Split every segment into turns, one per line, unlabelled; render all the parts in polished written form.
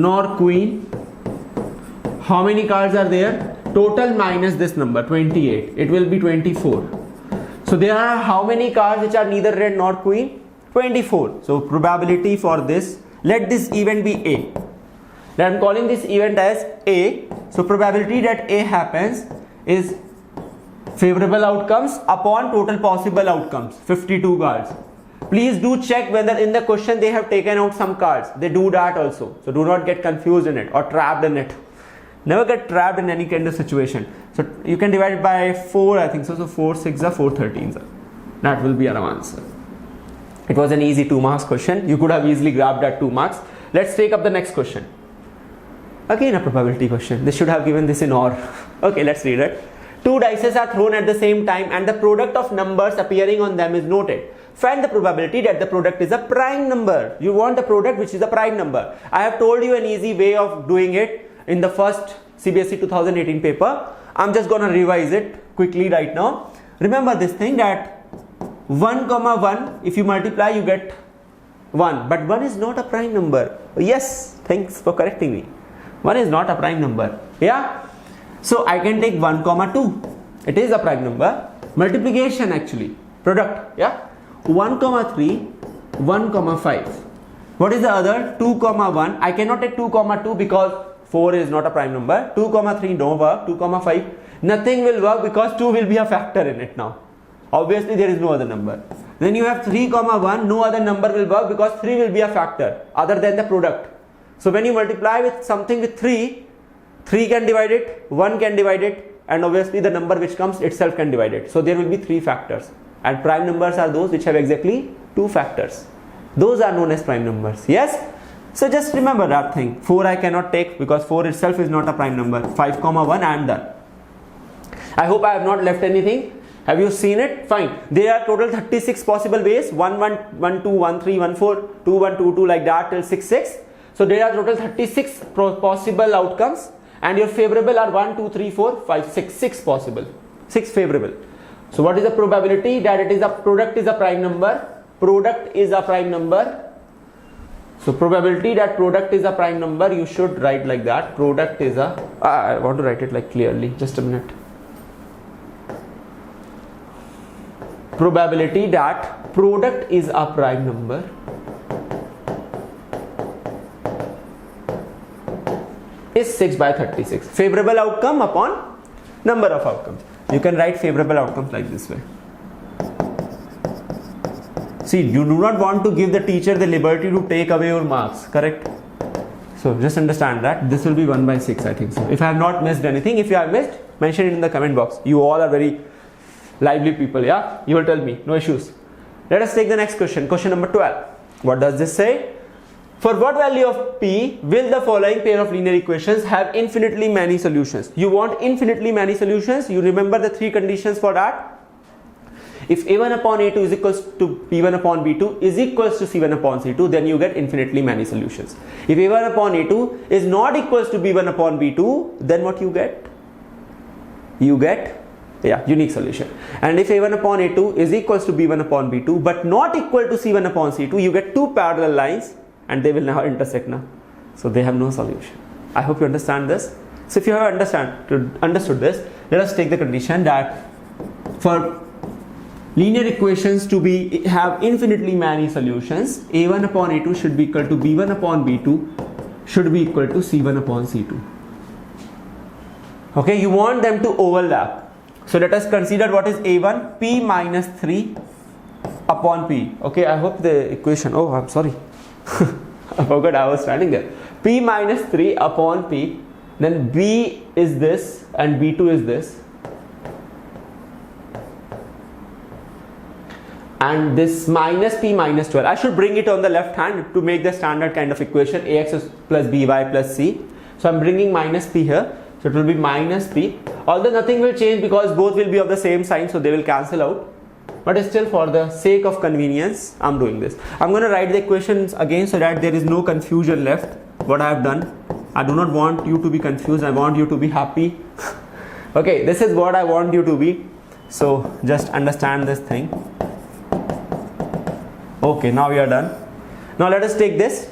nor queen. How many cards are there? Total minus this number 28. It will be 24. So there are how many cards which are neither red nor queen? 24. So probability for this, let this event be A. Now I am calling this event as A. So probability that A happens is favorable outcomes upon total possible outcomes, 52 cards. Please do check whether in the question they have taken out some cards. They do that also. So do not get confused in it or trapped in it. Never get trapped in any kind of situation. So you can divide it by 4, I think so. So 4 6 are 4 13s. That will be our answer. It was an easy 2 marks question. You could have easily grabbed that 2 marks. Let's take up the next question. Again a probability question. They should have given this in OR. Okay, let's read it. 2 dice are thrown at the same time and the product of numbers appearing on them is noted. Find the probability that the product is a prime number. You want the product which is a prime number. I have told you an easy way of doing it in the first CBSE 2018 paper. I'm just gonna revise it quickly right now. Remember this thing that 1 comma 1, if you multiply you get 1, but 1 is not a prime number. Yes, thanks for correcting me. 1 is not a prime number. Yeah, so I can take 1 comma 2. It is a prime number. Multiplication actually, product. Yeah, 1 comma 3, 1 comma 5. What is the other? 2 comma 1. I cannot take 2 comma 2 because 4 is not a prime number. 2 comma 3 no work. 2 comma 5 nothing will work because 2 will be a factor in it now. Obviously there is no other number. Then you have 3 comma 1, no other number will work because 3 will be a factor other than the product. So when you multiply with something with 3, 3 can divide it, 1 can divide it, and obviously the number which comes itself can divide it. So there will be 3 factors, and prime numbers are those which have exactly 2 factors. Those are known as prime numbers. Yes? So just remember that thing. 4 I cannot take because 4 itself is not a prime number. 5 comma 1 I am done. I hope I have not left anything. Have you seen it? Fine. There are total 36 possible ways. 1 1 1 2 1 3 1 4 2 1 2 2 like that till 6 6. So there are total 36 possible outcomes, and your favorable are 1 2 3 4 5 6 6 possible. 6 favorable. So what is the probability that it is a product is a prime number? Product is a prime number. So probability that product is a prime number, you should write like that. Product is a I want to write it like clearly. Just a minute. Probability that product is a prime number is 6 by 36. Favorable outcome upon number of outcomes. You can write favorable outcomes like this way. See, you do not want to give the teacher the liberty to take away your marks, correct? So just understand that this will be 1 by 6, I think so. If I have not missed anything, if you have missed, mention it in the comment box. You all are very lively people, yeah? You will tell me, no issues. Let us take the next question, question number 12. What does this say? For what value of p will the following pair of linear equations have infinitely many solutions? You want infinitely many solutions. You remember the 3 conditions for that. If a1 upon a2 is equals to b1 upon b2 is equals to c1 upon c2, then you get infinitely many solutions. If a1 upon a2 is not equals to b1 upon b2, then what you get? You get unique solution. And if a1 upon a2 is equals to b1 upon b2 but not equal to c1 upon c2, you get 2 parallel lines and they will now intersect now. So they have no solution. I hope you understand this. So if you have understood this, let us take the condition that for linear equations to have infinitely many solutions, a1 upon a2 should be equal to b1 upon b2 should be equal to c1 upon c2. Okay, you want them to overlap. So let us consider what is a1, p minus 3 upon p. Okay, I hope the equation, oh I'm sorry, I forgot I was standing there. P minus 3 upon p, then b is this and b2 is this, and this minus p minus 12. I should bring it on the left hand to make the standard kind of equation, ax plus by plus c. So I'm bringing minus p here. So it will be minus p, although nothing will change because both will be of the same sign, so they will cancel out. But still, for the sake of convenience, I'm doing this. I'm going to write the equations again so that there is no confusion left. What I have done, I do not want you to be confused. I want you to be happy. Okay, this is what I want you to be. So just understand this thing. Okay, now we are done. Now let us take this.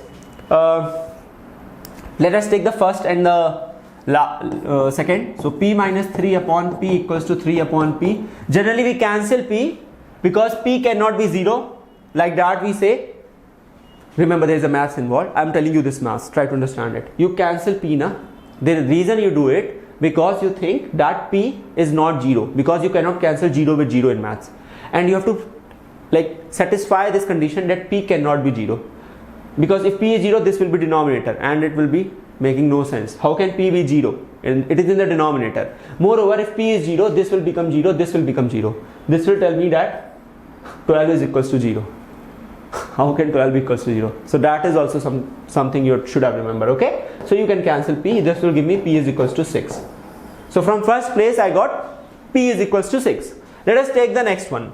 Let us take the first and the second. So p minus 3 upon p equals to 3 upon p. Generally we cancel p because p cannot be 0. Like that we say. Remember, there is a maths involved. I am telling you this maths. Try to understand it. You cancel p na. The reason you do it because you think that p is not 0, because you cannot cancel 0 with 0 in maths, and you have to like satisfy this condition that p cannot be 0, because if p is 0, this will be denominator and it will be making no sense. How can p be 0? And it is in the denominator. Moreover, if p is 0, this will become 0, this will become 0. This will tell me that 12 is equals to 0. How can 12 equals to 0? So that is also something you should have remembered. Okay, so you can cancel p. This will give me p is equals to 6. So from first place I got p is equals to 6. Let us take the next one.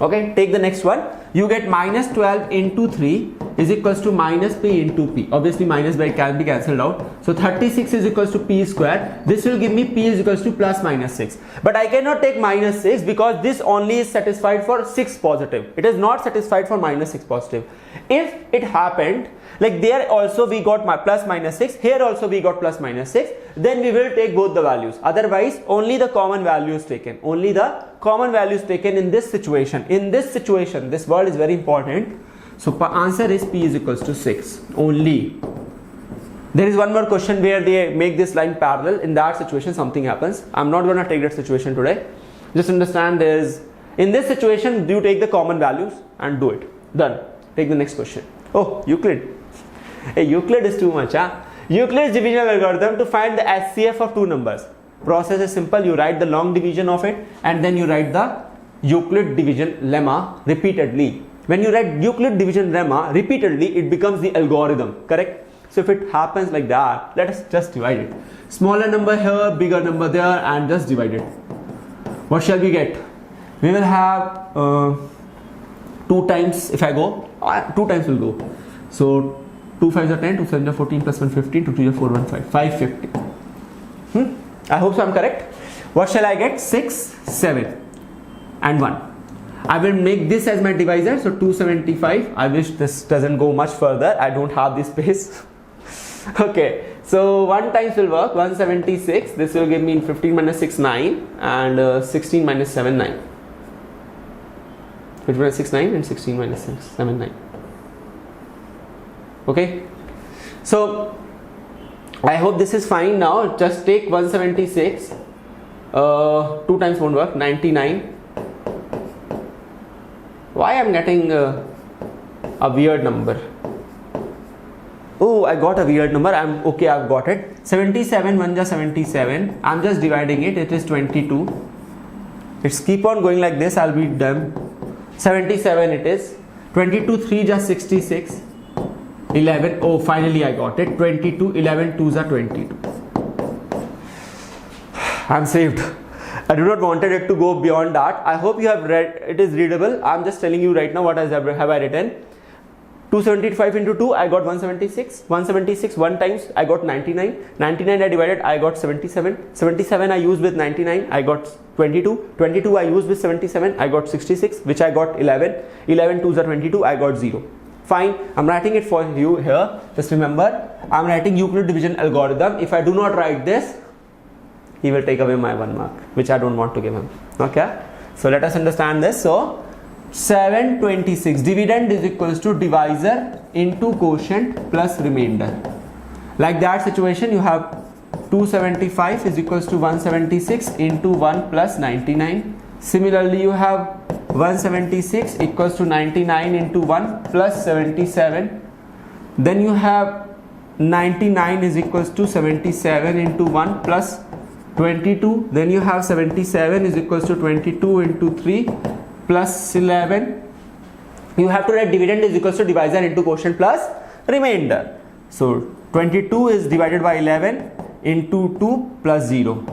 Okay, take the next one. You get minus 12 into 3 is equals to minus p into p. Obviously minus by can be cancelled out. So 36 is equals to p square. This will give me p is equals to plus minus 6. But I cannot take minus 6 because this only is satisfied for 6 positive. It is not satisfied for minus 6 positive. If it happened like there also we got plus minus 6, here also we got plus minus 6, then we will take both the values. Otherwise only the common value is taken. Only the common value is taken in this situation. In this situation, this word is very important. So answer is p is equals to 6 only. There is one more question where they make this line parallel. In that situation something happens. I'm not going to take that situation today. Just understand there is, in this situation you take the common values and do it. Done. Take the next question. Oh, Euclid. Hey, Euclid is too much. Euclid's divisional algorithm to find the HCF of two numbers. Process is simple. You write the long division of it and then you write the Euclid division lemma repeatedly. When you write Euclid division lemma repeatedly, it becomes the algorithm, correct? So if it happens like that, let us just divide it. Smaller number here, bigger number there, and just divide it. What shall we get? We will have 2 times, if I go, 2 times will go. So 2 5s are 10, 2 7s are 14, plus 1 15, 2 3 are 4 1 5, 550. I hope so I'm correct. What shall I get? 6, 7 and 1. I will make this as my divisor, so 275. I wish this doesn't go much further. I don't have this space. Okay, so 1 times will work. 176. This will give me 15 minus 6 9 and 16 minus 7 9. 15 minus 6 9 and 16 minus 6 7 9. Okay, so I hope this is fine now. Just take 176. 2 times won't work. 99. Why I'm getting a weird number? Oh, I got a weird number. I'm okay. I've got it. 77 1 is 77. I'm just dividing it. It is 22. It's keep on going like this. I'll be done. 77 it is. 22 3 is 66. 11. Oh, finally I got it. 22. 11 2s are 22. I'm saved. I do not wanted it to go beyond that. I hope you have read. It is readable. I'm just telling you right now what have I written. 275 into 2, I got 176. 176 1 times, I got 99. 99 I divided, I got 77. 77 I used with 99, I got 22. 22 I used with 77, I got 66, which I got 11. 11 2s are 22, I got 0. Fine, I'm writing it for you here. Just remember, I'm writing Euclid division algorithm. If I do not write this, he will take away my 1 mark, which I don't want to give him. Okay, so let us understand this. So 726, dividend is equals to divisor into quotient plus remainder. Like that situation, you have 275 is equals to 176 into 1 plus 99. Similarly, you have 176 equals to 99 into 1 plus 77. Then you have 99 is equals to 77 into 1 plus 22. Then you have 77 is equals to 22 into 3 plus 11. You have to write dividend is equals to divisor into quotient plus remainder. So 22 is divided by 11 into 2 plus 0.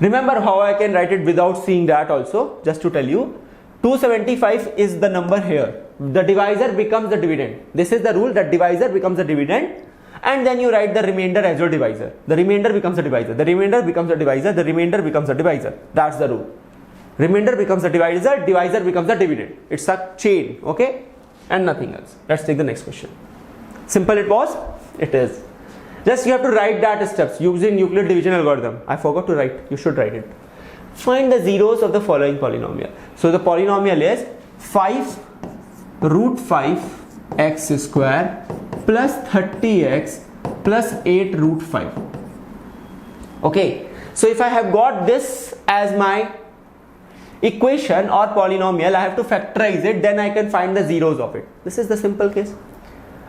Remember how I can write it without seeing that also. Just to tell you, 275 is the number here. The divisor becomes the dividend. This is the rule, that divisor becomes the dividend, and then you write the remainder as your divisor. The remainder becomes a divisor. The remainder becomes a divisor. The remainder becomes a divisor. That's the rule. Remainder becomes a divisor. Divisor becomes a dividend. It's a chain, okay, and nothing else. Let's take the next question. Simple it was. It is. Just you have to write that steps using Euclid division algorithm. I forgot to write. You should write it. Find the zeros of the following polynomial. So the polynomial is 5 root 5 x square plus 30x plus 8 root 5. Okay. So if I have got this as my equation or polynomial, I have to factorize it, then I can find the zeros of it. This is the simple case.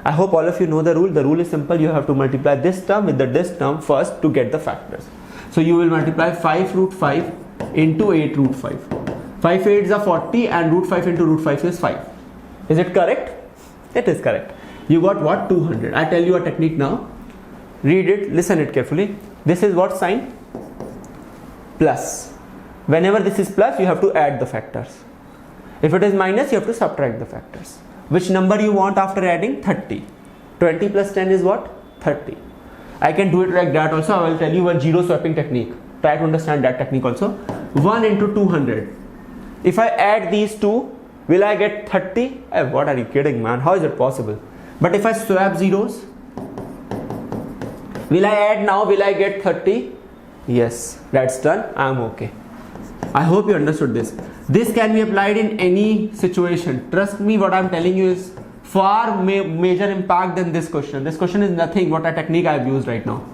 I hope all of you know the rule. The rule is simple. You have to multiply this term with this term first to get the factors. So you will multiply 5 root 5 into 8 root 5. 5 8s are 40 and root 5 into root 5 is 5. Is it correct? It is correct. You got what? 200. I tell you a technique now. Read it, listen it carefully. This is what sign? Plus. Whenever this is plus, you have to add the factors. If it is minus, you have to subtract the factors. Which number you want after adding? 30. 20 plus 10 is what? 30. I can do it like that also. I will tell you one zero swapping technique. Try to understand that technique also. 1 into 200. If I add these two, will I get 30? What are you kidding, man? How is it possible? But if I swap zeros, will I add now? Will I get 30? Yes, that's done. I am okay. I hope you understood this. This can be applied in any situation. Trust me, what I am telling you is far major impact than this question. This question is nothing what a technique I have used right now.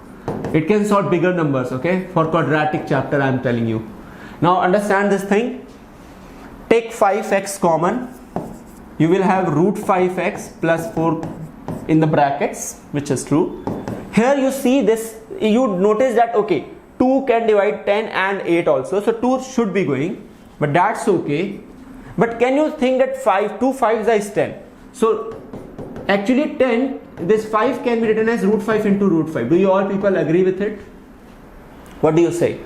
It can solve bigger numbers, okay? For quadratic chapter I am telling you. Now understand this thing. Take 5x common. You will have root 5x plus 4 in the brackets, which is true. Here you see this, you notice that okay, 2 can divide 10 and 8 also, so 2 should be going, but that's okay. But can you think that 2 5s is 10? So actually 10, this 5 can be written as root 5 into root 5. Do you all people agree with it? What do you say?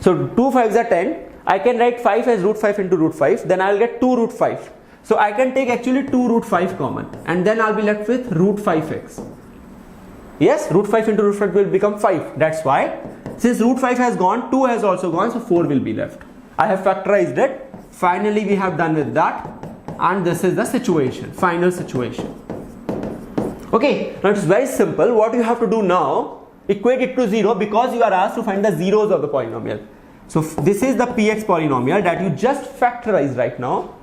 So 2 5s are 10. I can write 5 as root 5 into root 5. Then I will get 2 root 5. So I can take actually 2 root 5 common. And then I'll be left with root 5x. Yes, root 5 into root 5 will become 5. That's why. Since root 5 has gone, 2 has also gone. So 4 will be left. I have factorized it. Finally, we have done with that. And this is the situation. Final situation. Okay. Now it's very simple. What you have to do now, equate it to 0 because you are asked to find the zeros of the polynomial. So this is the px polynomial that you just factorize right now.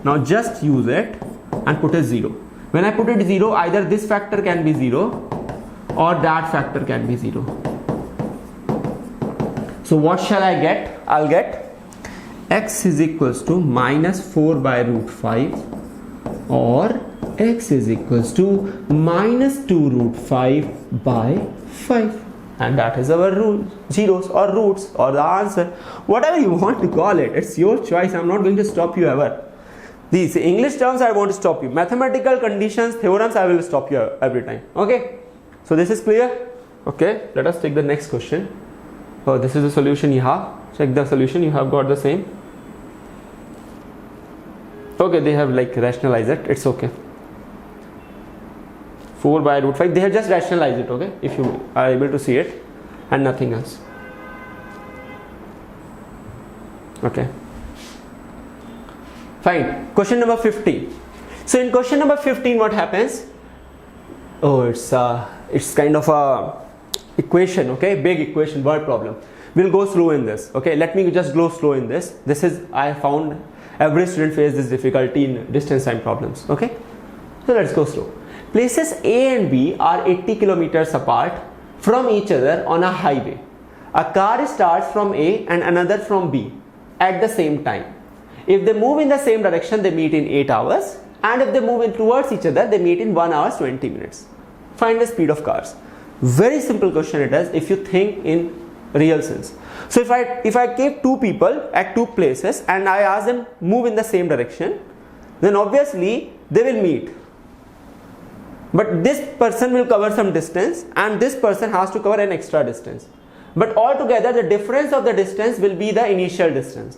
Now just use it and put a 0. When I put it 0, either this factor can be 0 or that factor can be 0. So what shall I get? I'll get x is equals to minus 4 by root 5 or x is equals to minus 2 root 5 by 5. And that is our rule, zeros or roots or the answer, whatever you want to call it. It's your choice. I'm not going to stop you ever. These English terms I want to stop you. Mathematical conditions, theorems I will stop you every time. Okay. So this is clear. Okay. Let us take the next question. Oh, this is the solution you have. Check the solution. You have got the same. Okay. They have like rationalized it. It's okay. 4 by root 5, they have just rationalized it, okay, if you are able to see it, and nothing else. Okay, fine. Question number 15. So in question number 15 what happens? Oh, it's kind of a equation, okay, big equation, word problem. We'll go slow in this, okay. Let me just go slow in this. This is, I found every student faces this difficulty in distance time problems, okay. So let's go slow. Places A and B are 80 kilometers apart from each other on a highway. A car starts from A and another from B at the same time. If they move in the same direction, they meet in 8 hours, and if they move in towards each other, they meet in 1 hour 20 minutes. Find the speed of cars. Very simple question it is if you think in real sense. So if I keep two people at two places and I ask them move in the same direction, then obviously they will meet. But this person will cover some distance and this person has to cover an extra distance. But altogether the difference of the distance will be the initial distance.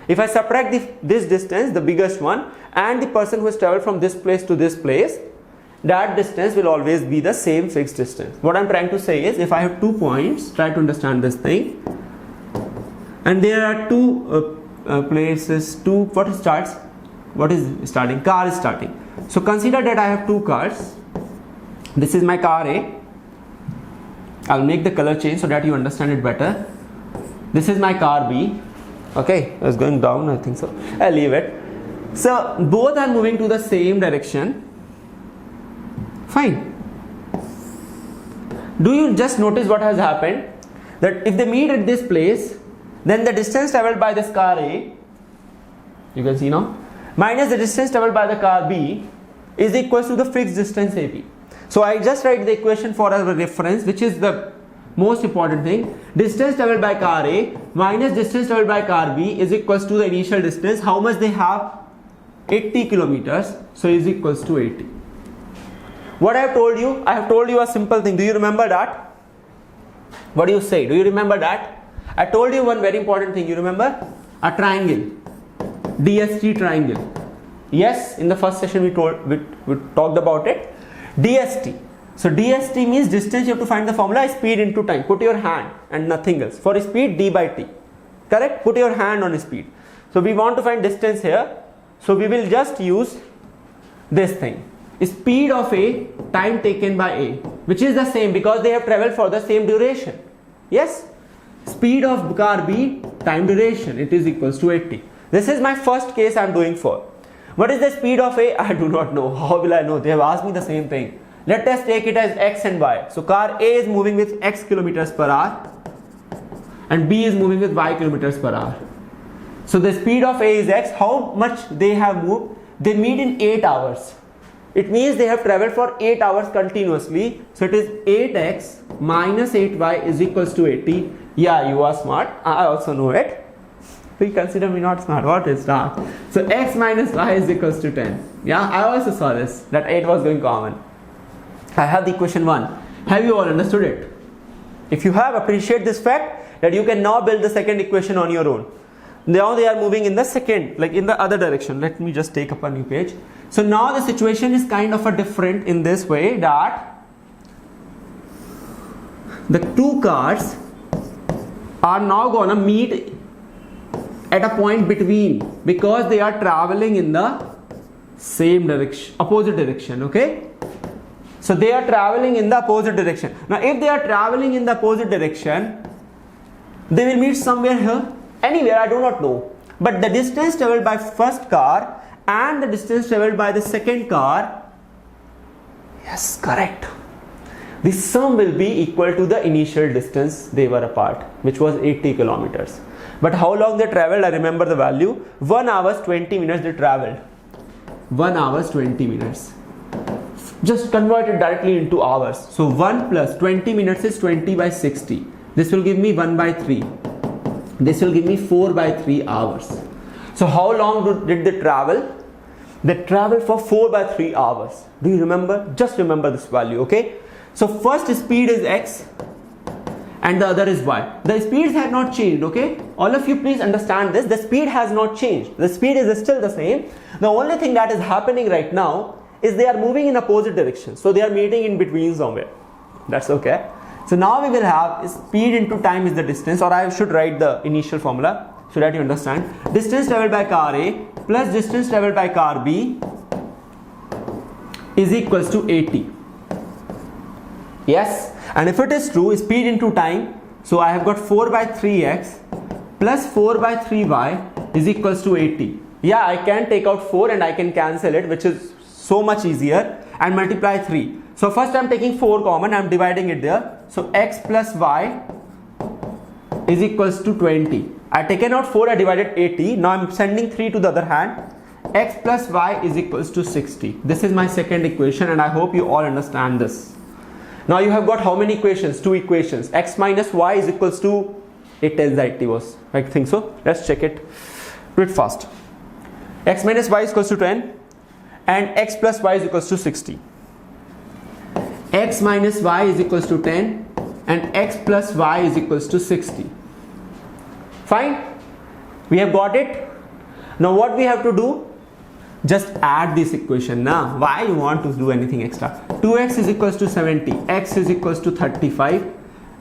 If I subtract this distance, the biggest one, and the person who has traveled from this place to this place, that distance will always be the same fixed distance. What I am trying to say is, if I have 2 points, try to understand this thing, and there are two places, what is starting? Car is starting. So consider that I have 2 cars. This is my car A. I'll make the color change so that you understand it better. This is my car B. Okay, it's going down, I think so. I'll leave it. So both are moving to the same direction. Fine. Do you just notice what has happened? That if they meet at this place, then the distance traveled by this car A, you can see now, minus the distance traveled by the car B is equal to the fixed distance AB. So I just write the equation for a reference, which is the most important thing. Distance traveled by car A minus distance traveled by car B is equals to the initial distance. How much they have? 80 kilometers. So is equals to 80. What I have told you? I have told you a simple thing. Do you remember that? What do you say? Do you remember that? I told you one very important thing. You remember? A triangle. DST triangle. Yes, in the first session we talked about it. DST. So DST means distance. You have to find the formula, speed into time. Put your hand and nothing else. For speed, D by T. Correct? Put your hand on speed. So we want to find distance here. So we will just use this thing. Speed of A, time taken by A, which is the same because they have traveled for the same duration. Yes? Speed of car B, time duration. It is equals to 80. This is my first case I am doing for. What is the speed of A? I do not know. How will I know? They have asked me the same thing. Let us take it as X and Y. So car A is moving with X kilometers per hour and B is moving with Y kilometers per hour. So the speed of A is X. How much they have moved? They meet in 8 hours. It means they have traveled for 8 hours continuously. So it is 8x minus 8y is equals to 80. Yeah, you are smart. I also know it. You consider me not smart. What is that? So x minus y is equals to 10. Yeah, I also saw this. That 8 was going common. I have the equation 1. Have you all understood it? If you have, appreciate this fact that you can now build the second equation on your own. Now they are moving in the second, like in the other direction. Let me just take up a new page. So now the situation is kind of a different in this way that the two cars are now gonna meet at a point between because they are traveling in the same direction, opposite direction. Okay, so they are traveling in the opposite direction. Now if they are traveling in the opposite direction, they will meet somewhere here, anywhere, I do not know, but the distance traveled by first car and the distance traveled by the second car, yes, correct, the sum will be equal to the initial distance they were apart, which was 80 kilometers. But how long they traveled? I remember the value. 1 hour 20 minutes they traveled. 1 hour 20 minutes. Just convert it directly into hours. So 1 plus 20 minutes is 20 by 60. This will give me 1 by 3. This will give me 4 by 3 hours. So how long did they travel? They traveled for 4 by 3 hours. Do you remember? Just remember this value, okay? So first speed is x and the other is y. The speeds have not changed, okay? All of you please understand this. The speed has not changed. The speed is still the same. The only thing that is happening right now is they are moving in opposite directions. So they are meeting in between somewhere. That's okay. So now we will have speed into time is the distance, or I should write the initial formula so that you understand. Distance traveled by car A plus distance traveled by car B is equals to 80. Yes, and if it is true, speed into time, so I have got 4 by 3x plus 4 by 3y is equals to 80. Yeah, I can take out 4 and I can cancel it, which is so much easier, and multiply 3. So first I am taking 4 common, I am dividing it there. So x plus y is equals to 20. I taken out 4, I divided 80. Now I am sending 3 to the other hand. X plus y is equals to 60. This is my second equation, and I hope you all understand this. Now you have got how many equations? 2 equations. X minus y is equals to, it tells the it was, I think so. Let's check it. Do it fast. X minus y is equals to 10 and x plus y is equals to 60. X minus y is equals to 10 and x plus y is equals to 60. Fine. We have got it. Now what we have to do? Just add this equation now. Why you want to do anything extra? 2x is equals to 70, x is equals to 35,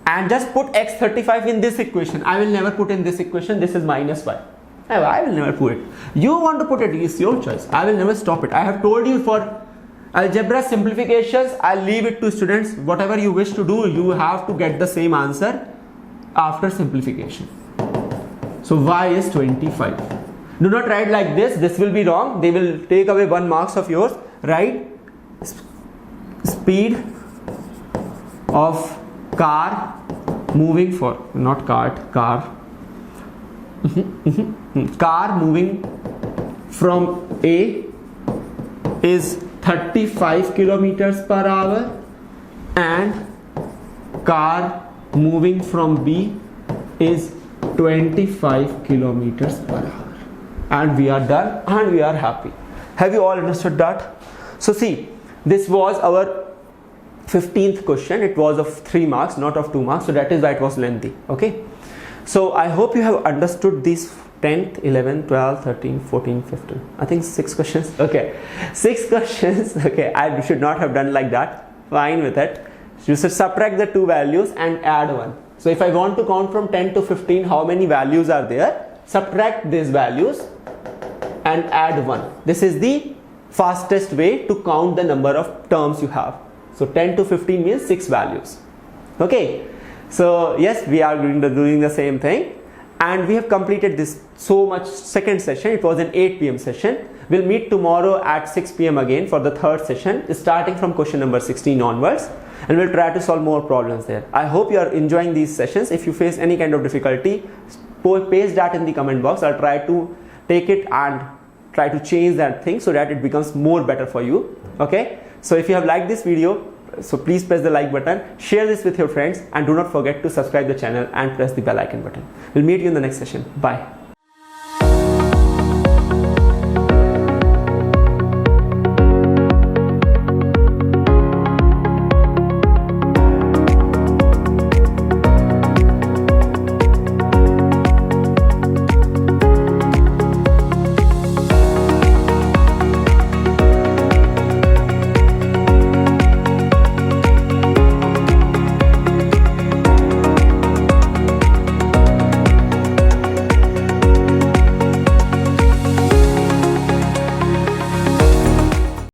and just put x 35 in this equation. I will never put in this equation. This is minus y. I will never put it. You want to put it, it's your choice. I will never stop it. I have told you for Algebra simplifications, I'll leave it to students. Whatever you wish to do, you have to get the same answer after simplification. So y is 25. Do not write like this will be wrong. They will take away 1 marks of yours. Write speed of car moving for, not cart, car. Car moving from A is 35 kilometers per hour and car moving from B is 25 kilometers per hour. And we are done and we are happy. Have you all understood that? So see, this was our 15th question. It was of 3 marks, not of 2 marks. So that is why it was lengthy. Okay. So I hope you have understood these 10th, 11th, 12th, 13th, 14th, 15th. I think 6 questions. Okay. 6 questions. Okay. I should not have done like that. Fine with it. You should subtract the 2 values and add 1. So if I want to count from 10 to 15, how many values are there? Subtract these values and add 1. This is the fastest way to count the number of terms you have. So 10 to 15 means 6 values. Okay. So yes, we are doing the same thing. And we have completed this so much second session. It was an 8 p.m. session. We'll meet tomorrow at 6 p.m. again for the third session, starting from question number 16 onwards. And we'll try to solve more problems there. I hope you are enjoying these sessions. If you face any kind of difficulty, paste that in the comment box. I'll try to take it and try to change that thing so that it becomes more better for you. Okay. So if you have liked this video, so please press the like button, share this with your friends, and do not forget to subscribe the channel and press the bell icon button. We'll meet you in the next session. Bye.